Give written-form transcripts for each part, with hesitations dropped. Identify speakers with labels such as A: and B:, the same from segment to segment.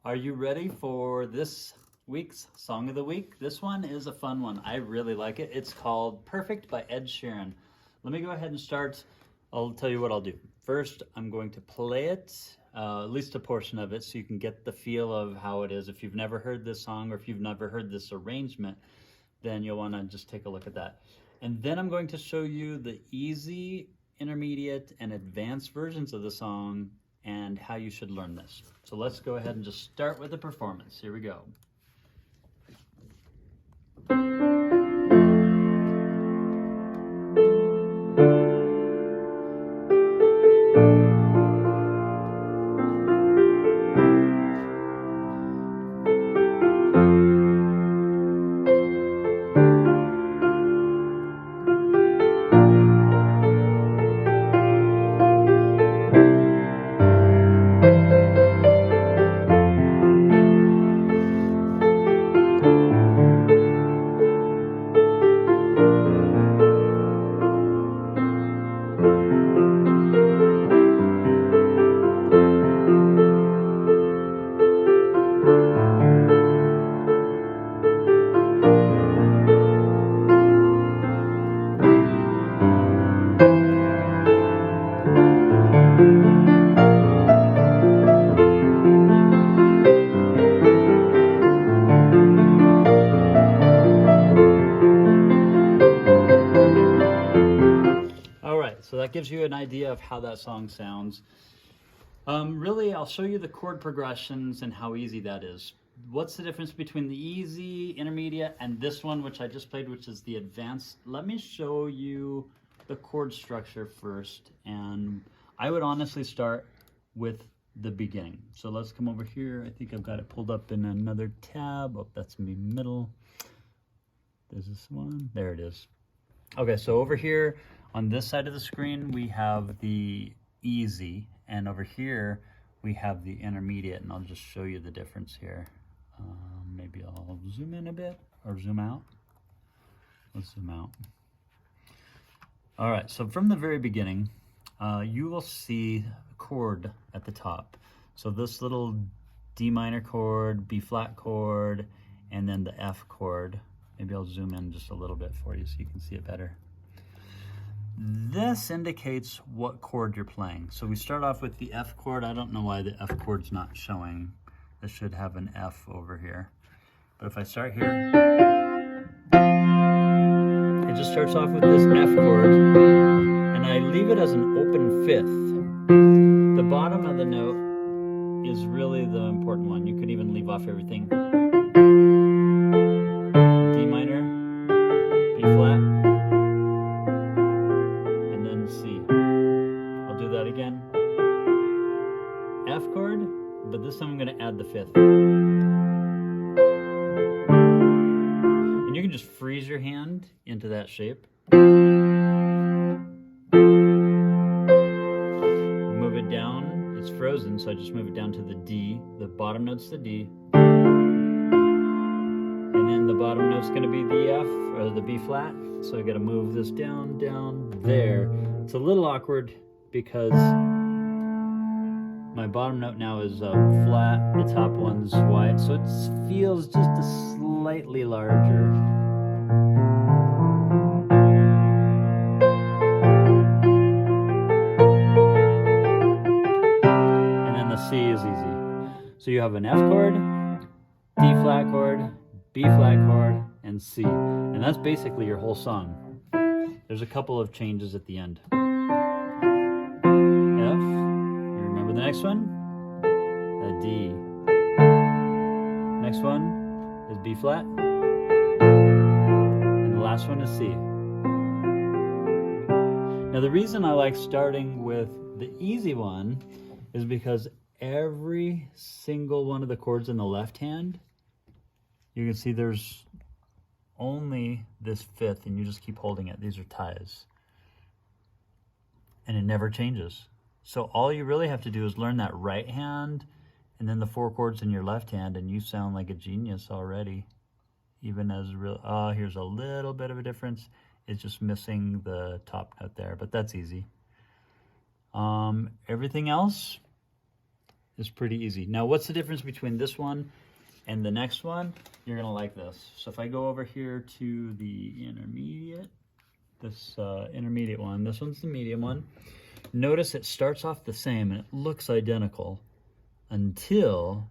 A: Are you ready for this week's Song of the Week? This one is a fun one. I really like it. It's called Perfect by Ed Sheeran. Let me go ahead and start. I'll tell you what I'll do. First, I'm going to play it, at least a portion of it, so you can get the feel of how it is. If you've never heard this song or if you've never heard this arrangement, then you'll want to just take a look at that. And then I'm going to show you the easy, intermediate, and advanced versions of the song and how you should learn this. So let's go ahead and just start with the performance. Here we go. So that gives you an idea of how that song sounds. Really, I'll show you the chord progressions and how easy that is. What's the difference between the easy, intermediate, and this one, which I just played, which is the advanced? Let me show you the chord structure first, and I would honestly start with the beginning. So let's come over here. I think I've got it pulled up in another tab. Oh, that's me middle. There's this one. There it is. Okay, so over here, on this side of the screen, we have the easy, and over here, we have the intermediate, and I'll just show you the difference here. Maybe I'll zoom in a bit, or zoom out. Let's zoom out. All right, so from the very beginning, you will see a chord at the top. So this little D minor chord, B flat chord, and then the F chord. Maybe I'll zoom in just a little bit for you so you can see it better. This indicates what chord you're playing. So we start off with the F chord. I don't know why the F chord's not showing. This should have an F over here. But if I start here, it just starts off with this F chord, and I leave it as an open fifth. The bottom of the note is really the important one. You could even leave off everything. D minor, B flat, and then C. I'll do that again. F chord, but this time I'm going to add the fifth. And you can just freeze your hand into that shape. Move it down. It's frozen, so I just move it down to the D. The bottom note's the D. And then the bottom note's going to be the F, or the B flat. So I got to move this down, down, there. It's a little awkward because my bottom note now is flat, the top one's wide, so it feels just a slightly larger. And then the C is easy. So you have an F chord, D flat chord, B flat chord, and C. And that's basically your whole song. There's a couple of changes at the end. F, you remember the next one? A D. Next one is B flat. And the last one is C. Now the reason I like starting with the easy one is because every single one of the chords in the left hand, you can see there's only this fifth, and you just keep holding it. These are ties. And it never changes. So all you really have to do is learn that right hand and then the four chords in your left hand, and you sound like a genius already. Even as real, here's a little bit of a difference. It's just missing the top note there, but that's easy. Everything else is pretty easy. Now, what's the difference between this one and the next one? You're gonna like this. So if I go over here to the intermediate, this intermediate one, this one's the medium one. Notice it starts off the same and it looks identical until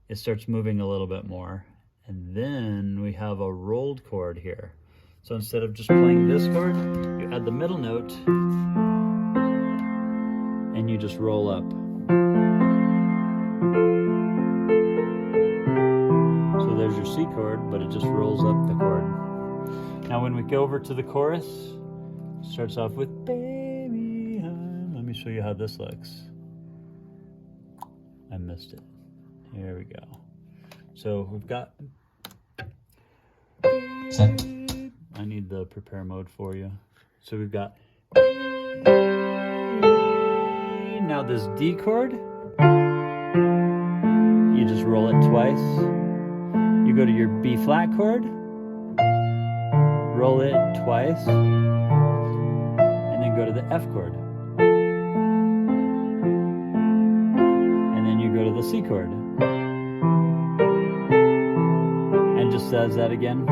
A: it starts moving a little bit more. And then we have a rolled chord here. So instead of just playing this chord, you add the middle note and you just roll up. So there's your C chord, but it just rolls up the chord. Now when we go over to the chorus, it starts off with baby, let me show you how this looks. I missed it. Here we go. So we've got, I need the prepare mode for you. So we've got, now this D chord, you just roll it twice. You go to your B flat chord, roll it twice, and then go to the F chord. And then you go to the C chord. And just does that again.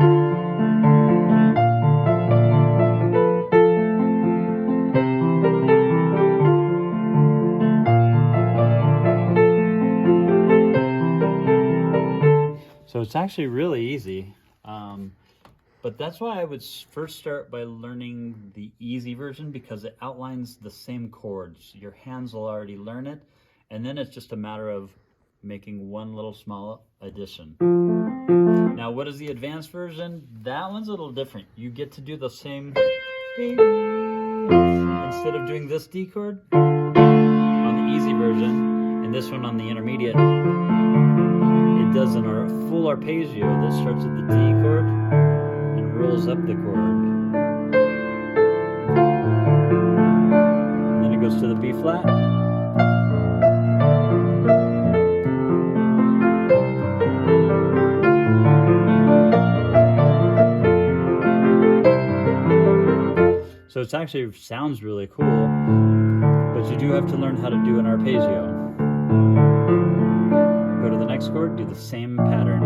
A: So it's actually really easy, but that's why I would first start by learning the easy version, because it outlines the same chords. Your hands will already learn it, and then it's just a matter of making one little small addition. Now, what is the advanced version? That one's a little different. You get to do the same, instead of doing this D chord on the easy version, and this one on the intermediate, it does an full arpeggio that starts at the D chord and rolls up the chord. And then it goes to the B flat. So it actually sounds really cool, but you do have to learn how to do an arpeggio. Go to the next chord, do the same pattern.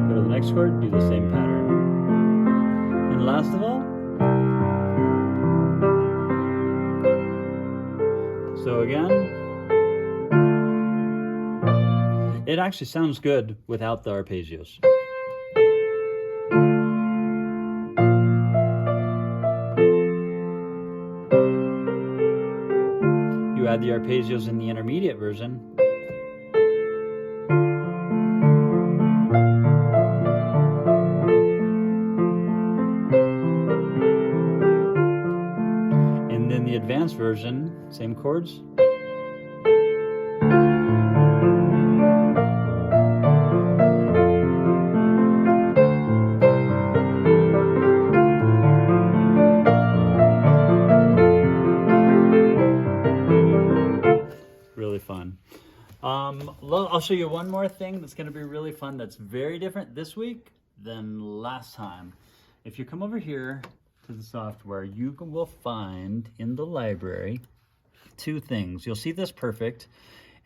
A: Go to the next chord, do the same pattern. And last of all, so again, it actually sounds good without the arpeggios. You add the arpeggios in the intermediate version. And then the advanced version, same chords. Really fun. I'll show you one more thing that's going to be really fun, that's very different this week than last time. If you come over here to the software, you will find in the library two things. You'll see this perfect,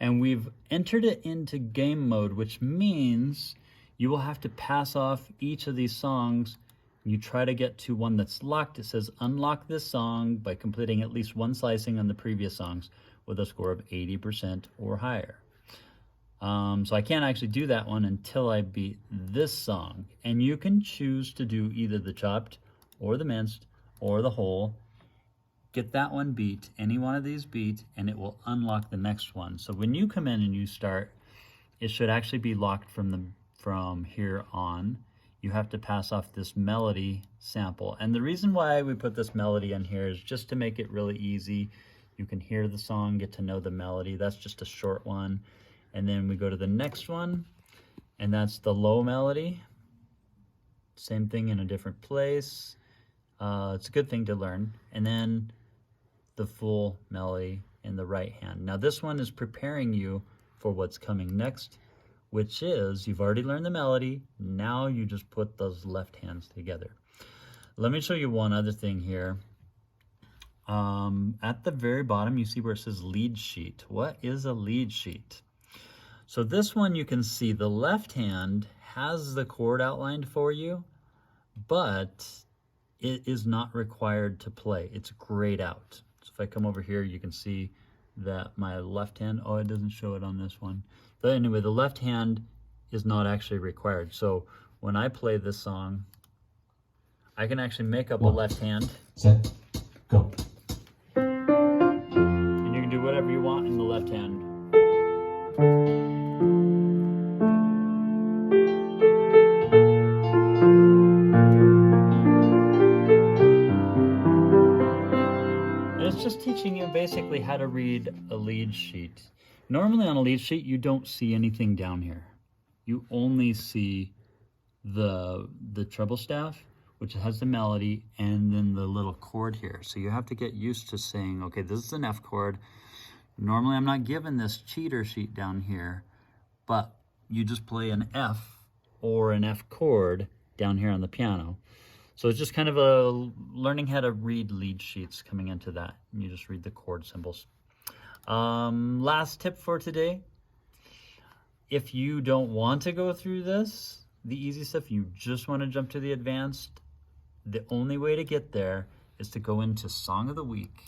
A: and we've entered it into game mode, which means you will have to pass off each of these songs. You try to get to one that's locked. It says unlock this song by completing at least one slicing on the previous songs with a score of 80% or higher. So I can't actually do that one until I beat this song. And you can choose to do either the chopped or the minced or the whole. Get that one beat, any one of these beat, and it will unlock the next one. So when you come in and you start, it should actually be locked from here on. You have to pass off this melody sample. And the reason why we put this melody in here is just to make it really easy. You can hear the song, get to know the melody. That's just a short one. And then we go to the next one, and that's the low melody. Same thing in a different place. It's a good thing to learn. And then the full melody in the right hand. Now this one is preparing you for what's coming next, which is, you've already learned the melody. Now you just put those left hands together. Let me show you one other thing here. At the very bottom, you see where it says lead sheet. What is a lead sheet? So this one, you can see the left hand has the chord outlined for you, but it is not required to play. It's grayed out. So if I come over here, you can see that my left hand, oh, it doesn't show it on this one. But anyway, the left hand is not actually required. So when I play this song, I can actually make up a left hand.
B: Set, go.
A: And you can do whatever you want in the left hand. It's just teaching you basically how to read a lead sheet. Normally on a lead sheet, you don't see anything down here. You only see the treble staff, which has the melody, and then the little chord here. So you have to get used to saying, okay, this is an F chord. Normally I'm not given this cheater sheet down here, but you just play an F or an F chord down here on the piano. So it's just kind of a learning how to read lead sheets coming into that. And you just read the chord symbols. Last tip for today. If you don't want to go through this, the easy stuff, you just want to jump to the advanced, the only way to get there is to go into Song of the Week,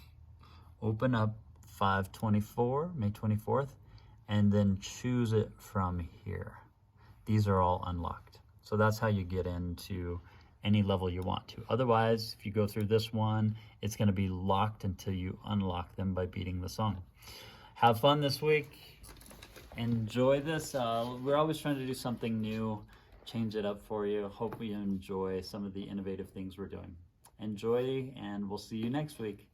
A: open up 524, May 24th, and then choose it from here. These are all unlocked. So that's how you get into any level you want to. Otherwise, if you go through this one, it's going to be locked until you unlock them by beating the song. Have fun this week. Enjoy this. We're always trying to do something new, change it up for you. Hope you enjoy some of the innovative things we're doing. Enjoy, and we'll see you next week.